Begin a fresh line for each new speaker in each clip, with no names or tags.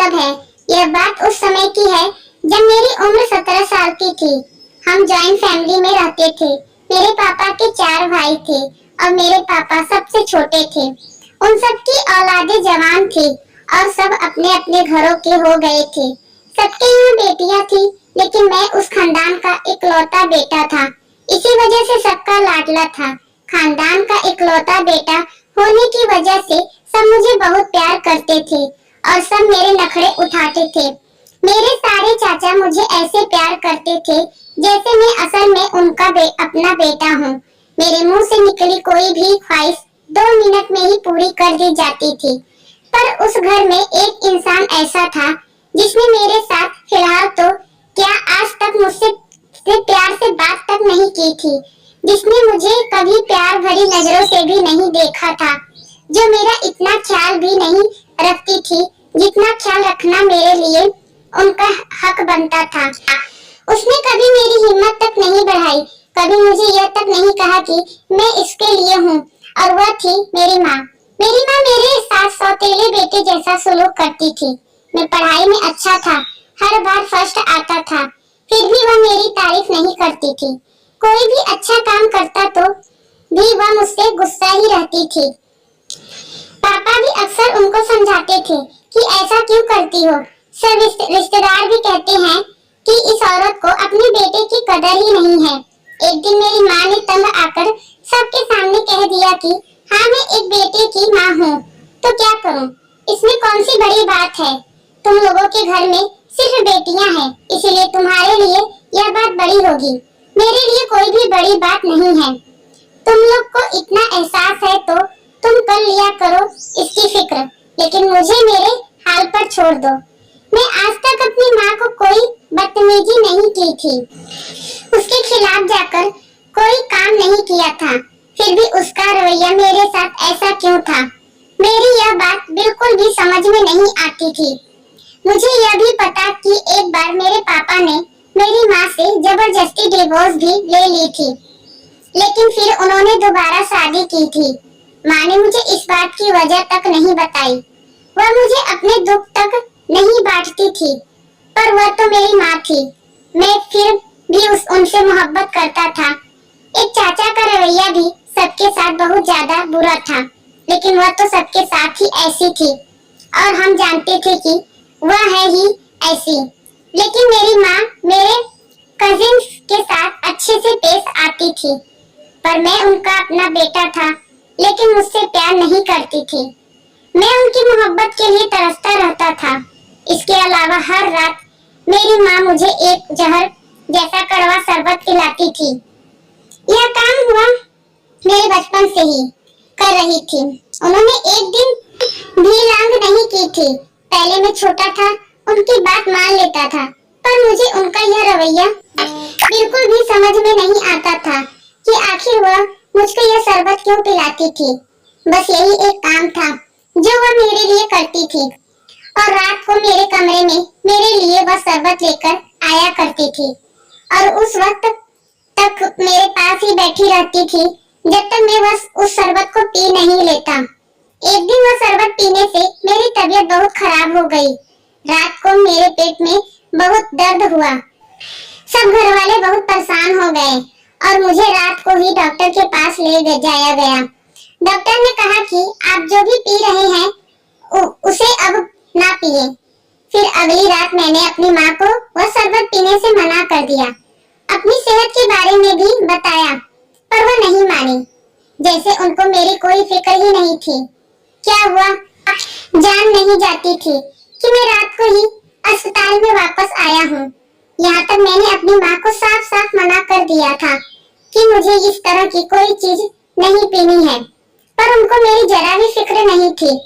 सब है। यह बात उस समय की है जब मेरी उम्र 17 साल की थी। हम जॉइंट फैमिली में रहते थे। मेरे पापा के 4 भाई थे और मेरे पापा सबसे छोटे थे। उन सब की औलादें जवान थी और सब अपने अपने घरों के हो गए थे। सबके यहाँ बेटियां थी, लेकिन मैं उस खानदान का इकलौता बेटा था। इसी वजह से सबका लाडला था। खानदान का इकलौता बेटा होने की वजह से सब मुझे बहुत प्यार करते थे और सब मेरे नखरे उठाते थे। मेरे सारे चाचा मुझे ऐसे प्यार करते थे जैसे मैं असल में उनका अपना बेटा हूँ। मेरे मुंह से निकली कोई भी ख्वाहिश 2 मिनट में ही पूरी कर दी जाती थी। पर उस घर में एक इंसान ऐसा था जिसने मेरे साथ फिलहाल तो क्या आज तक मुझसे प्यार से बात तक नहीं की थी, जिसने मुझे कभी प्यार भरी नजरों से भी नहीं देखा था, जो मेरा इतना ख्याल भी नहीं रखती थी जितना ख्याल रखना मेरे लिए उनका हक बनता था। उसने कभी मेरी हिम्मत तक नहीं बढ़ाई, कभी मुझे यह तक नहीं कहा कि मैं इसके लिए हूँ, और वह थी मेरी माँ। मेरी माँ मेरे साथ सौतेले बेटे जैसा सलूक करती थी। मैं पढ़ाई में अच्छा था, हर बार फर्स्ट आता था, फिर भी वह मेरी तारीफ नहीं करती थी। कोई भी अच्छा काम करता तो भी वह मुझसे गुस्सा ही रहती थी। पापा भी अक्सर उनको समझाते थे कि ऐसा क्यों करती हो। सब रिश्तेदार भी कहते हैं कि इस औरत को अपने बेटे की कदर ही नहीं है। एक दिन मेरी माँ ने तंग आकर सबके सामने कह दिया कि हाँ, मैं एक बेटे की माँ हूँ, तो क्या करूँ, इसमें कौन सी बड़ी बात है। तुम लोगों के घर में सिर्फ बेटियां हैं, इसलिए तुम्हारे लिए यह बात बड़ी होगी, मेरे लिए कोई भी बड़ी बात नहीं है। तुम लोग को इतना एहसास है तो तुम कर लिया करो इसकी फिक्र, लेकिन मुझे मेरे हाल पर छोड़ दो। मैं आज तक अपनी माँ को कोई बदतमीजी नहीं की थी, उसके खिलाफ जाकर कोई काम नहीं किया था, फिर भी उसका रवैया मेरे साथ ऐसा क्यों था, मेरी यह बात बिल्कुल भी समझ में नहीं आती थी। मुझे यह भी पता कि एक बार मेरे पापा ने मेरी माँ से जबरदस्ती डिवोर्स भी ले ली थी, लेकिन फिर उन्होंने दोबारा शादी की थी। माँ ने मुझे इस बात की वजह तक नहीं बताई, वह मुझे अपने दुख तक नहीं बांटती थी, पर वह तो मेरी माँ थी। मैं फिर भी उनसे मोहब्बत करता था। एक चाचा का रवैया भी सबके साथ बहुत ज्यादा बुरा था, लेकिन वह तो सबके साथ ही ऐसी थी और हम जानते थे कि वह है ही ऐसी। लेकिन मेरी माँ मेरे कजिन्स के साथ अच्छे से पेश आती थी, पर मैं उनका अपना बेटा था, लेकिन मुझसे प्यार नहीं करती थी। मैं उनकी मोहब्बत के लिए तरसता रहता था। इसके अलावा हर रात मेरी माँ मुझे एक जहर जैसा कड़वा शरबत पिलाती थी। यह काम हुआ मेरे बचपन से ही कर रही थी। उन्होंने एक दिन भी लांग नहीं की थी। पहले मैं छोटा था, उनकी बात मान लेता था, पर मुझे उनका यह रवैया बिल्कुल भी समझ में नहीं आता था कि आखिर वह मुझको यह शरबत क्यों पिलाती थी। बस यही एक काम था जो वह मेरे लिए करती थी, और रात को मेरे कमरे में मेरे लिए वह शरबत लेकर आया करती थी और उस वक्त तक मेरे पास ही बैठी रहती थी जब तक मैं बस उस शरबत को पी नहीं लेता। एक दिन वह शरबत पीने से मेरी तबीयत बहुत खराब हो गई। रात को मेरे पेट में बहुत दर्द हुआ। सब घर वाले बहुत परेशान हो गए और मुझे रात को ही डॉक्टर के पास ले जाया गया। डॉक्टर ने कहा कि आप जो भी पी रहे हैं उसे अब ना पिए। फिर अगली रात मैंने अपनी माँ को वह शरबत पीने से मना कर दिया। अपनी सेहत के बारे में भी बताया, पर वह नहीं मानी, जैसे उनको मेरी कोई फिक्र ही नहीं थी। क्या हुआ जान नहीं जाती थी कि मैं रात को ही अस्पताल में वापस आया हूँ। यहाँ तक मैंने अपनी माँ को साफ साफ मना कर दिया था कि मुझे इस तरह की कोई चीज नहीं पीनी है, पर उनको मेरी जरा भी फिक्र नहीं थी।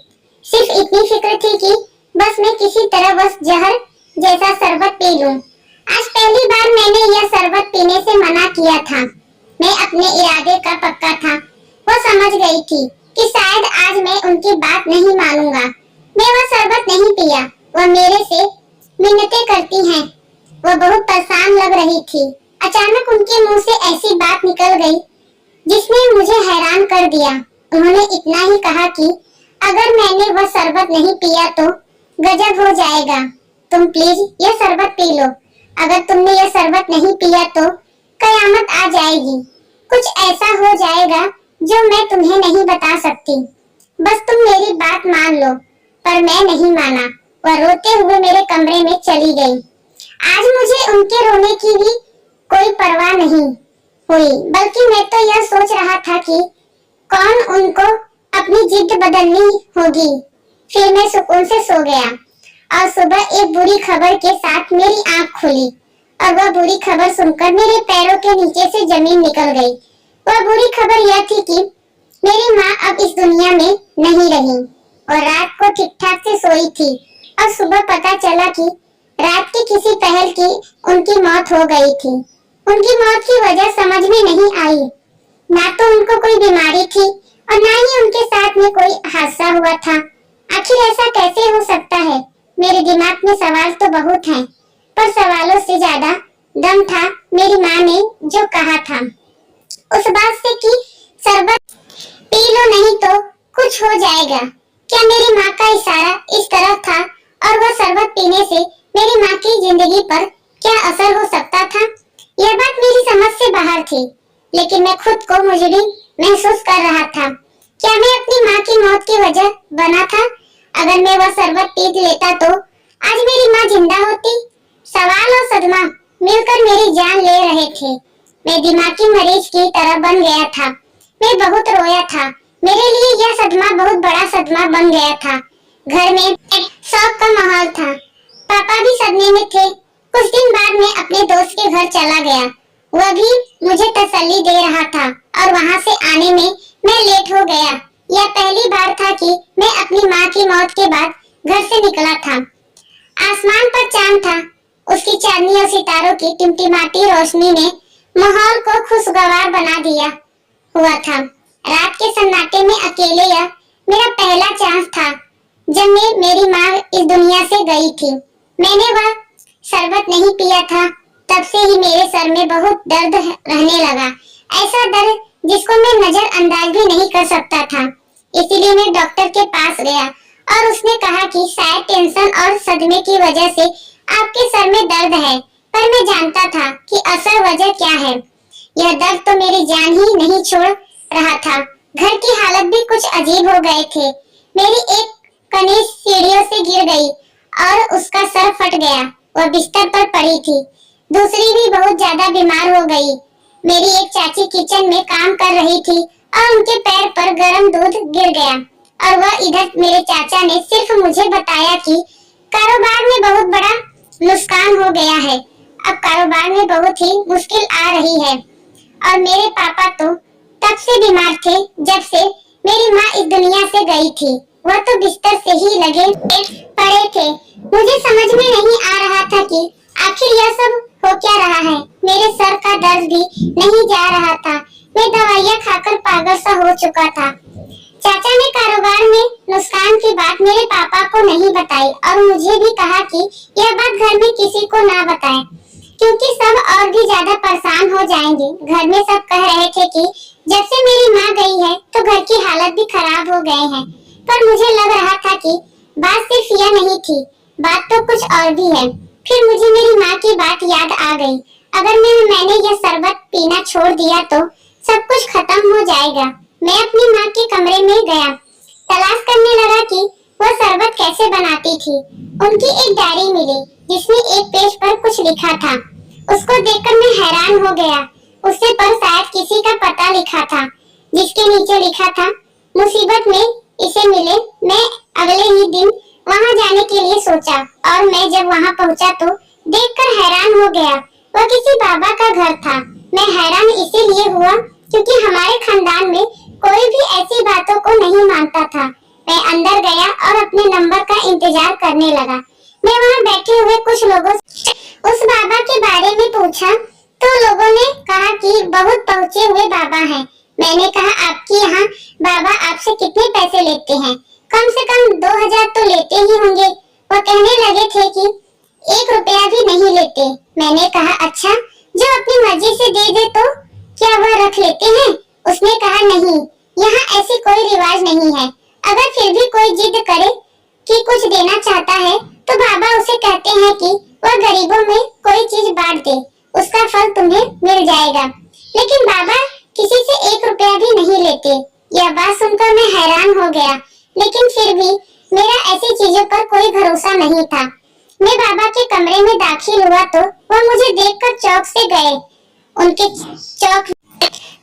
सिर्फ इतनी फिक्र थी कि बस मैं किसी तरह बस जहर जैसा शरबत पी लूं। आज पहली बार मैंने यह शरबत पीने से मना किया था। मैं अपने इरादे का पक्का था। वो समझ गई थी कि शायद आज मैं उनकी बात नहीं मानूंगा। मैं वह शरबत नहीं पिया। वह मेरे से मिन्नतें करती हैं। वह बहुत परेशान लग रही थी। अचानक उनके मुंह से ऐसी बात निकल गई जिसने मुझे हैरान कर दिया। उन्होंने इतना ही कहा कि अगर मैंने वह शरबत नहीं पिया तो गजब हो जाएगा। तुम प्लीज यह शरबत पी लो। अगर तुमने यह शरबत नहीं पिया तो कयामत आ जाएगी। कुछ ऐसा हो जाएगा जो मैं तुम्हें नहीं बता सकती। बस तुम मेरी बात मान लो। पर मैं नहीं माना। वह रोते हुए मेरे कमरे में चली गई। आज मुझे उनके रोने की भी कोई परवाह नहीं हुई, बल्कि मैं तो यह सोच रहा था कि कौन उनको अपनी जिद बदलनी होगी। फिर मैं सुकून से सो गया और सुबह एक बुरी खबर के साथ मेरी आंख खुली और वह बुरी खबर सुनकर मेरे पैरों के नीचे से जमीन निकल गई। वह बुरी खबर यह थी कि मेरी माँ अब इस दुनिया में नहीं रही और रात को ठीक ठाक से सोई थी और सुबह पता चला कि रात की किसी पहल की उनकी मौत हो गई थी। उनकी मौत की वजह समझ में नहीं आई। ना तो उनको कोई बीमारी थी और ना ही उनके साथ में कोई हादसा हुआ था। आखिर ऐसा कैसे हो सकता है? मेरे दिमाग में सवाल तो बहुत हैं, पर सवालों से ज्यादा दम था मेरी माँ ने जो कहा था उस बात से कि शरबत पी लो नहीं तो कुछ हो जाएगा। क्या मेरी माँ का इशारा इस तरह था और वह शरबत पीने से मेरी माँ की जिंदगी पर क्या असर हो सकता था? यह बात मेरी समझ से बाहर थी, लेकिन मैं खुद को मुजरिम महसूस कर रहा था। क्या मैं अपनी माँ की मौत की वजह बना था? अगर मैं वह शरबत पी लेता तो आज मेरी माँ जिंदा होती। सवाल और सदमा मिलकर मेरी जान ले रहे थे। मैं दिमागी मरीज की तरह बन गया था। मैं बहुत रोया था। मेरे लिए यह सदमा बहुत बड़ा सदमा बन गया था। घर में एक शौक का माहौल था। पापा भी सदमे में थे। कुछ दिन बाद मैं अपने दोस्त के घर चला गया। वह भी मुझे तसल्ली दे रहा था और वहां से आने में मैं लेट हो गया। यह पहली बार था कि मैं अपनी माँ की मौत के बाद घर से निकला था। आसमान पर चांद था। उसकी चांदनी और सितारों की टिमटिमाती रोशनी ने माहौल को खुशगवार बना दिया हुआ था। रात के सन्नाटे में अकेले यह मेरा पहला चांस था जब मेरी माँ इस दुनिया से गई थी। मैंने वह शरबत नहीं पिया था, तब से ही मेरे सर में बहुत दर्द रहने लगा। ऐसा दर्द जिसको मैं नजरअंदाज भी नहीं कर सकता था। इसीलिए मैं डॉक्टर के पास गया और उसने कहा कि शायद टेंशन और सदमे की वजह से आपके सर में दर्द है, पर मैं जानता था कि असल वजह क्या है। यह दर्द तो मेरी जान ही नहीं छोड़ रहा था। घर की हालत भी कुछ अजीब हो गए थे। मेरी एक कनीज सीढ़ियों से गिर गई और उसका सर फट गया। वह बिस्तर पर पड़ी थी। दूसरी भी बहुत ज्यादा बीमार हो गई। मेरी एक चाची किचन में काम कर रही थी और उनके पैर पर गर्म दूध गिर गया और वह इधर मेरे चाचा ने सिर्फ मुझे बताया कि कारोबार में बहुत बड़ा नुकसान हो गया है। अब कारोबार में बहुत ही मुश्किल आ रही है। और मेरे पापा तो तब से बीमार थे जब से मेरी माँ इस दुनिया से गई थी। वह तो बिस्तर से ही लगे पड़े थे। मुझे समझ में नहीं आ रहा था कि आखिर यह सब हो क्या रहा है। मेरे सर का दर्द भी नहीं जा रहा था। मैं दवाइयाँ खाकर पागल सा हो चुका था। चाचा ने कारोबार में नुकसान की बात मेरे पापा को नहीं बताई और मुझे भी कहा कि यह बात घर में किसी को ना बताएं, क्योंकि सब और भी ज्यादा परेशान हो जाएंगे। घर में सब कह रहे थे कि जब से मेरी माँ गई है तो घर की हालत भी खराब हो गए हैं, पर मुझे लग रहा था कि बात सिर्फ यह नहीं थी, बात तो कुछ और भी है। फिर मुझे मेरी माँ की बात याद आ गई। अगर मैंने यह शरबत पीना छोड़ दिया तो सब कुछ खत्म हो जाएगा। मैं अपनी माँ के कमरे में गया, तलाश करने लगा कि वह शरबत कैसे बनाती थी। उनकी एक डायरी मिली जिसमें एक पेज पर कुछ लिखा था। उसको देखकर मैं हैरान हो गया। उससे पर शायद किसी का पता लिखा था, जिसके नीचे लिखा था, मुसीबत में इसे मिले। मैं अगले ही दिन वहां जाने के लिए सोचा और मैं जब वहां पहुंचा तो देखकर हैरान हो गया। वह किसी बाबा का घर था। मैं हैरान इसीलिए हुआ क्योंकि हमारे खानदान में कोई भी ऐसी बातों को नहीं मानता था। मैं अंदर गया और अपने नंबर का इंतजार करने लगा। मैं वहां बैठे हुए कुछ लोगों से उस बाबा के बारे में पूछा तो लोगों ने कहा कि बहुत पहुंचे हुए बाबा हैं। मैंने कहा, आपके यहाँ बाबा आपसे कितने पैसे लेते हैं? कम से कम 2000 तो लेते ही होंगे। वो कहने लगे थे कि 1 रुपया भी नहीं लेते। मैंने कहा, अच्छा, जो अपनी मर्जी से दे दे तो क्या वह रख लेते हैं? उसने कहा, नहीं, यहाँ ऐसी कोई रिवाज नहीं है। अगर फिर भी कोई जिद करे कि कुछ देना चाहता है तो बाबा उसे कहते हैं कि वह गरीबों में कोई चीज बांट दे, उसका फल तुम्हें मिल जाएगा। लेकिन बाबा किसी से 1 रुपया भी नहीं लेते। यह बात सुनकर मैं हैरान हो गया, लेकिन फिर भी मेरा ऐसी चीजों पर कोई भरोसा नहीं था। मैं बाबा के कमरे में दाखिल हुआ तो वह मुझे देखकर चौंक से गए। उनके चौंक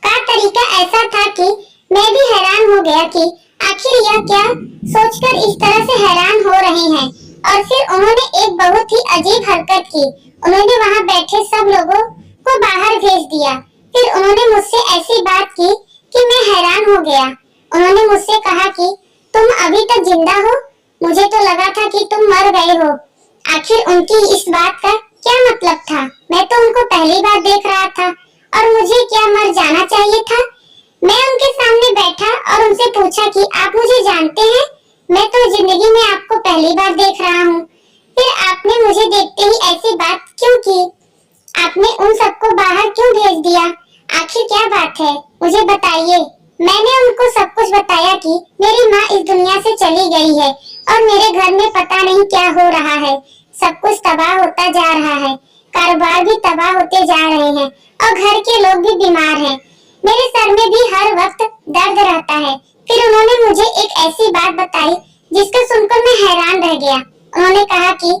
का तरीका ऐसा था कि मैं भी हैरान हो गया कि आखिर यह क्या सोचकर इस तरह से हैरान हो रहे हैं। और फिर उन्होंने एक बहुत ही अजीब हरकत की। उन्होंने वहां बैठे सब लोगों को बाहर भेज दिया। फिर उन्होंने मुझसे ऐसी बात की कि मैं हैरान हो गया। उन्होंने मुझसे कहा कि तुम अभी तक जिंदा हो, मुझे तो लगा था कि तुम मर गए हो। आखिर उनकी इस बात का क्या मतलब था? मैं तो उनको पहली बार देख रहा था और मुझे क्या मर जाना चाहिए था? मैं उनके सामने बैठा और उनसे पूछा कि आप मुझे जानते हैं? मैं तो जिंदगी में आपको पहली बार देख रहा हूँ। फिर आपने मुझे देखते ही ऐसी बात क्यों की? आपने उन सबको बाहर क्यों भेज दिया? आखिर क्या बात है, मुझे बताइए। मैंने उनको सब कुछ बताया कि मेरी माँ इस दुनिया से चली गई है और मेरे घर में पता नहीं क्या हो रहा है। सब कुछ तबाह होता जा रहा है, कारोबार भी तबाह होते जा रहे हैं और घर के लोग भी बीमार हैं। मेरे सर में भी हर वक्त दर्द रहता है। फिर उन्होंने मुझे एक ऐसी बात बताई जिसको सुनकर मैं हैरान रह गया। उन्होंने कहा कि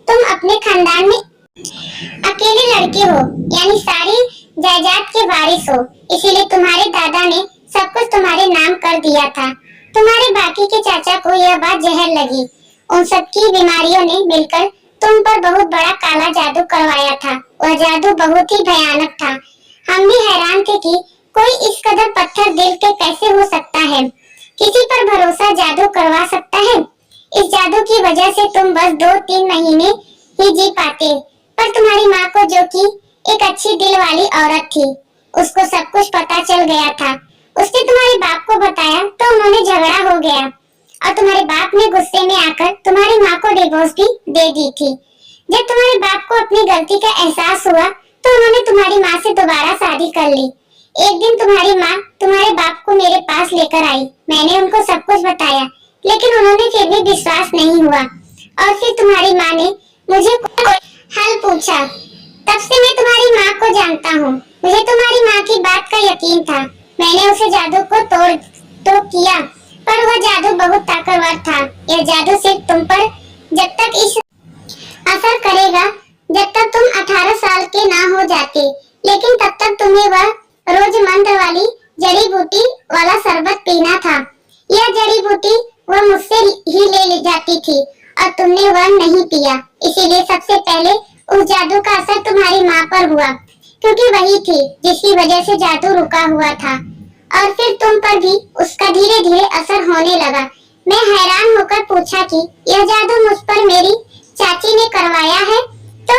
तुम अपने खानदान में अकेले लड़के हो, यानी सारी जायदाद के वारिस हो, इसीलिए तुम्हारे दादा ने सब कुछ तुम्हारे नाम कर दिया था। तुम्हारे बाकी के चाचा को यह बात जहर लगी। उन सबकी बीमारियों ने मिलकर तुम पर बहुत बड़ा काला जादू करवाया था। वह जादू बहुत ही भयानक था। हम भी हैरान थे कि कोई इस कदर पत्थर दिल के कैसे हो सकता है, किसी पर भरोसा जादू करवा सकता है। इस जादू की वजह से तुम बस 2-3 महीने ही जी पाते, पर तुम्हारी माँ को, जो कि एक अच्छी दिल वाली औरत थी, उसको सब कुछ पता चल गया था। उसने तुम्हारे बाप को बताया तो उन्होंने झगड़ा हो गया और तुम्हारे बाप ने गुस्से में आकर तुम्हारी माँ को डिवोर्स भी दे दी थी। जब तुम्हारे बाप को अपनी गलती का एहसास हुआ तो उन्होंने तुम्हारी माँ से दोबारा शादी कर ली। एक दिन तुम्हारी माँ तुम्हारे बाप को मेरे पास लेकर आई। मैंने उनको सब कुछ बताया, लेकिन उन्होंने फिर भी विश्वास नहीं हुआ। और फिर तुम्हारी माँ ने मुझे हाल पूछा। तब से मैं तुम्हारी माँ को जानता हूँ। मुझे तुम्हारी माँ की बात का यकीन था। मैंने उसे जादू को तोड़ तो किया, पर वह जादू बहुत ताकतवर था। यह जादू सिर्फ तुम पर जब तक इस असर करेगा जब तक तुम 18 साल के ना हो जाते, लेकिन तब तक तुम्हें वह रोज मंत्र वाली जड़ी बूटी वाला शरबत पीना था। यह जड़ी बूटी वह मुझसे ही ले जाती थी और तुमने वह नहीं पिया। इसीलिए सबसे पहले उस जादू का असर तुम्हारी माँ पर हुआ, क्योंकि वही थी जिसकी वजह से जादू रुका हुआ था। और फिर तुम पर भी उसका धीरे धीरे असर होने लगा। मैं हैरान होकर पूछा कि यह जादू मुझ पर मेरी चाची ने करवाया है, तो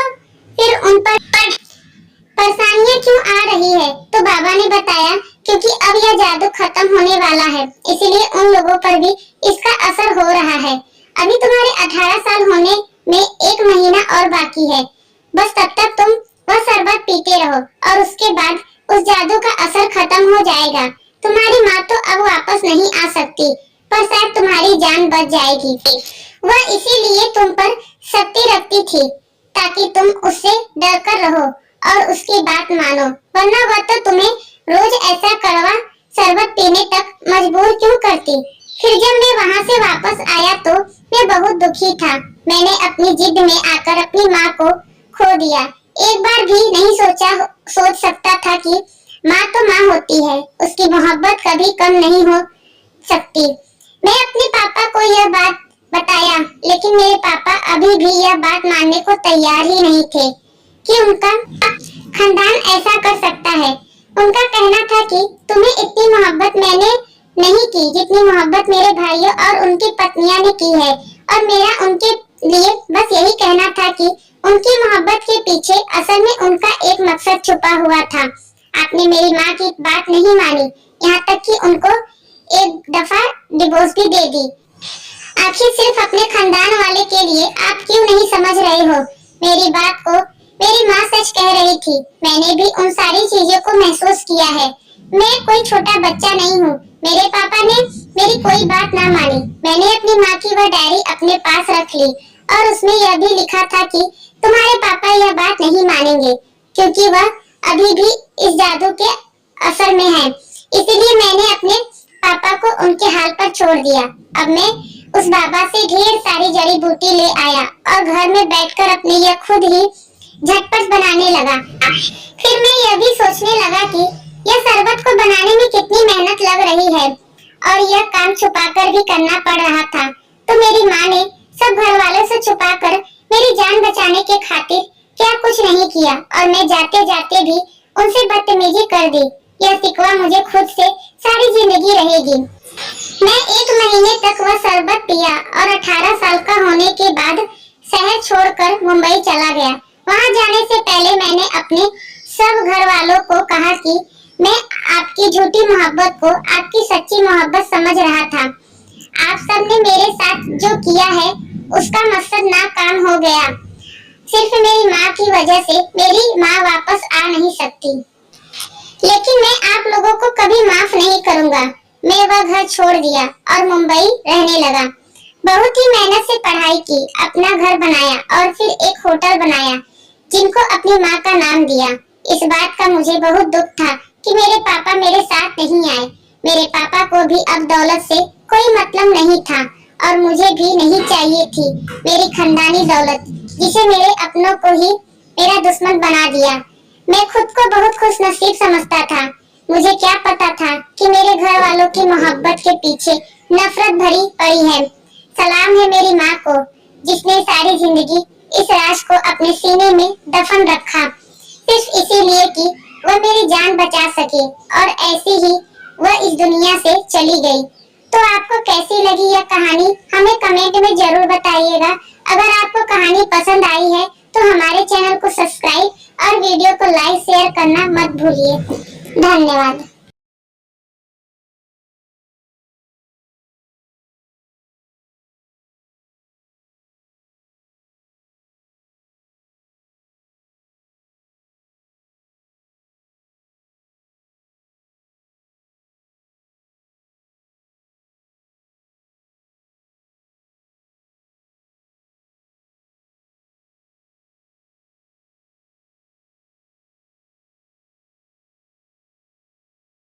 फिर उन पर परेशानियां क्यों आ रही है? तो बाबा ने बताया क्योंकि अब यह जादू खत्म होने वाला है, इसलिए उन लोगों पर भी इसका असर हो रहा है। अभी तुम्हारे 18 साल होने में 1 महीना और बाकी है। बस तब तक तुम वह शरबत पीते रहो और उसके बाद उस जादू का असर खत्म हो जाएगा। तुम्हारी माँ तो अब वापस नहीं आ सकती, पर शायद तुम्हारी जान बच जाएगी। वह इसीलिए तुम पर शक्ति रखती थी ताकि तुम उससे डर कर रहो और उसकी बात मानो, वरना वह तो तुम्हें रोज ऐसा कड़वा शरबत पीने तक मजबूर क्यों करती। फिर जब मैं वहाँ से वापस आया तो मैं बहुत दुखी था। मैंने अपनी जिद में आकर अपनी माँ को खो दिया। एक बार भी नहीं सोच सकता था कि माँ तो माँ होती है, उसकी मोहब्बत कभी कम नहीं हो सकती। मैं अपने पापा को यह बात बताया, लेकिन मेरे पापा अभी भी यह बात मानने को तैयार ही नहीं थे कि उनका खानदान ऐसा कर सकता है। उनका कहना था कि तुम्हें इतनी मोहब्बत मैंने नहीं की जितनी मोहब्बत मेरे भाइयों और उनकी पत्नियां ने की है, और मेरा उनके लिए बस यही कहना था कि उनकी मोहब्बत के पीछे असल में उनका एक मकसद छुपा हुआ था। आपने मेरी माँ की बात नहीं मानी, यहाँ तक कि उनको एक दफा डिवोर्स भी दे दी। आखिर सिर्फ अपने खानदान वाले के लिए आप क्यों नहीं समझ रहे हो मेरी बात को? मेरी माँ सच कह रही थी। मैंने भी उन सारी चीजों को महसूस किया है। मैं कोई छोटा बच्चा नहीं हूँ। मेरे पापा ने मेरी कोई बात ना मानी। मैंने अपनी माँ की वह डायरी अपने पास रख ली और उसमें यह भी लिखा था कि तुम्हारे पापा यह बात नहीं मानेंगे क्योंकि वह अभी भी इस जादू के असर में है। इसीलिए मैंने अपने पापा को उनके हाल पर छोड़ दिया। अब मैं उस बाबा से ढेर सारी जड़ी बूटी ले आया और घर में बैठकर अपने यह खुद ही झटपट बनाने लगा। फिर मैं यह भी सोचने लगा कि यह शरबत को बनाने में कितनी मेहनत लग रही है और यह काम छुपाकर भी करना पड़ रहा था। तो मेरी माँ ने सब घर वालों से छुपाकर मेरी जान बचाने के खातिर क्या कुछ नहीं किया और मैं जाते जाते भी उनसे बदतमीजी कर दी। यह शिकवा मुझे खुद से सारी जिंदगी रहेगी। मैं 1 महीने तक वह शरबत पिया और 18 साल का होने के बाद शहर छोड़कर मुंबई चला गया। वहां जाने से पहले मैंने अपने सब घर वालों को कहा कि मैं आपकी झूठी मोहब्बत को आपकी सच्ची मोहब्बत समझ रहा था। आप सब ने मेरे साथ जो किया है उसका मकसद नाकाम हो गया। सिर्फ मेरी माँ की वजह से मेरी माँ वापस आ नहीं सकती, लेकिन मैं आप लोगों को कभी माफ नहीं करूंगा। मैं वह घर छोड़ दिया और मुंबई रहने लगा। बहुत ही मेहनत से पढ़ाई की, अपना घर बनाया और फिर एक होटल बनाया जिनको अपनी माँ का नाम दिया। इस बात का मुझे बहुत दुख था कि मेरे पापा मेरे साथ नहीं आए। मेरे पापा को भी अब दौलत से कोई मतलब नहीं था और मुझे भी नहीं चाहिए थी मेरी खानदानी दौलत, जिसे मेरे अपनों को ही मेरा दुश्मन बना दिया। मैं खुद को बहुत खुशनसीब समझता था। मुझे क्या पता था कि मेरे घर वालों की मोहब्बत के पीछे नफरत भरी पड़ी है। सलाम है मेरी माँ को जिसने सारी जिंदगी इस राज को अपने सीने में दफन रखा, सिर्फ इसीलिए कि वह मेरी जान बचा सके और ऐसे ही वह इस दुनिया से चली गई। तो आपको कैसी लगी यह कहानी हमें कमेंट में जरूर बताइएगा। अगर आपको कहानी पसंद आई है तो हमारे चैनल को सब्सक्राइब और वीडियो को लाइक शेयर करना मत भूलिए। धन्यवाद।